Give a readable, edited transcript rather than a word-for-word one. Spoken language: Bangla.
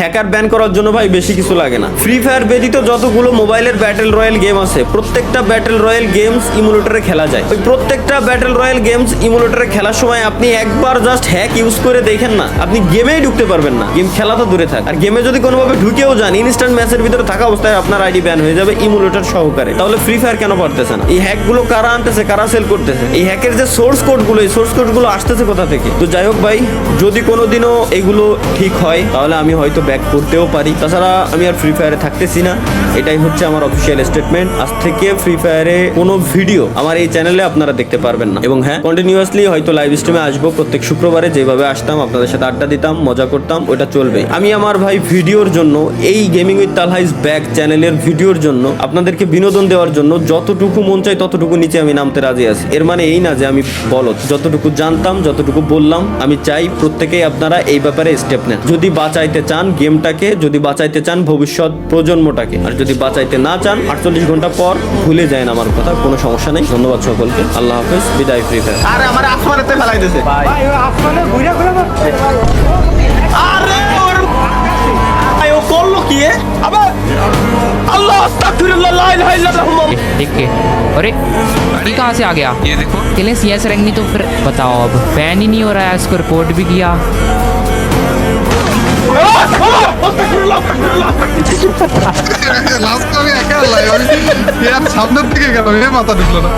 হ্যাকার ব্যান করার জন্য ভাই বেশি কিছু লাগে না। ফ্রি ফায়ার ব্যতীত যতগুলো মোবাইলের ব্যাটেল রয়্যাল গেম আছে প্রত্যেকটা ব্যাটেল রয়্যাল গেমস ইমুলেটরে খেলা যায়। ওই প্রত্যেকটা ব্যাটেল রয়্যাল গেমস ইমুলেটরে খেলার সময় আপনি একবার জাস্ট হ্যাক ইউজ করে দেখেন না, আপনি গেমেই ঢুকতে পারবেন না। গেম খেলা তো দূরে থাক, আর গেমে যদি কোনোভাবে ঢুকেও যান ইনস্ট্যান্ট ম্যাচের ভিতরে থাকা অবস্থায় আপনার আইডি ব্যান হয়ে যাবে ইমুলেটর সহকারে। তাহলে ফ্রি ফায়ার কেন পারতেছে না? এই হ্যাকগুলো কারা আনতেছে, কারা সেল করতেছে? এই হ্যাকের যে সোর্স কোডগুলো, এই সোর্স কোডগুলো আসতেছে কোথা থেকে? তো যাই হোক ভাই, যদি কোনোদিনও এগুলো ঠিক হয় তাহলে আমি হয়তো ব্যাক করতেও পারি। তাছাড়া আমি আর ফ্রি ফায়ারে থাকতেছি না, এটাই হচ্ছে আমার অফিসিয়াল স্টেটমেন্ট। আজ থেকে ফ্রি ফায়ারে কোনো ভিডিও আমার এই চ্যানেলে আপনারা দেখতে পারবেন না। এবং হ্যাঁ, কন্টিনিউয়াসলি হয়তো লাইভ স্ট্রিমে আসবো প্রত্যেক শুক্রবারে, যেভাবে আসতাম আপনাদের সাথে আড্ডা দিতাম, মজা করতাম, ওটা চলবে। আমি আমার ভাই ভিডিওর জন্য, এই gaming with Talha is back চ্যানেলের ভিডিওর জন্য, আপনাদেরকে বিনোদন দেওয়ার জন্য যতটুকু মন চাই ততটুকু নিচে আমি নামতে রাজি আছি। এর মানে এই না যে আমি বলদ। যতটুকু জানতাম, যতটুকু বললাম, আমি চাই প্রত্যেকেই আপনারা এই ব্যাপারে স্টেপ নেন। যদি বাঁচাইতে চান গেমটাকে, যদি বাঁচাইতে চান ভবিষ্যৎ প্রজন্মটাকে, আর যদি বাঁচাইতে না চান 48 ঘন্টা পর ভুলে যায় আমার কথা, কোনো সমস্যা নেই। ধন্যবাদ সকলকে, আল্লাহ হাফেজ, বিদায় ফ্রি ফায়ার। আরে আমার আসমানেতে ফেলাই দিয়েছে ভাই ওই আসমানে ঘুরে ঘুরে মারছে। আরে ওর ভাই ও করলো কি আবার? আল্লাহ আস্তাগফিরুল্লাহ লা ইলাহা ইল্লাল্লাহ। देख के अरे ये कहाँ से आ गया? ये देखो चले CS रैंक नहीं तो फिर बताओ, अब बैन ही नहीं हो रहा है, इसको रिपोर्ट भी किया। লাস্ট আমি একা লাইভ আমি সামনের দিকে গেল মাথা ঢুকলো না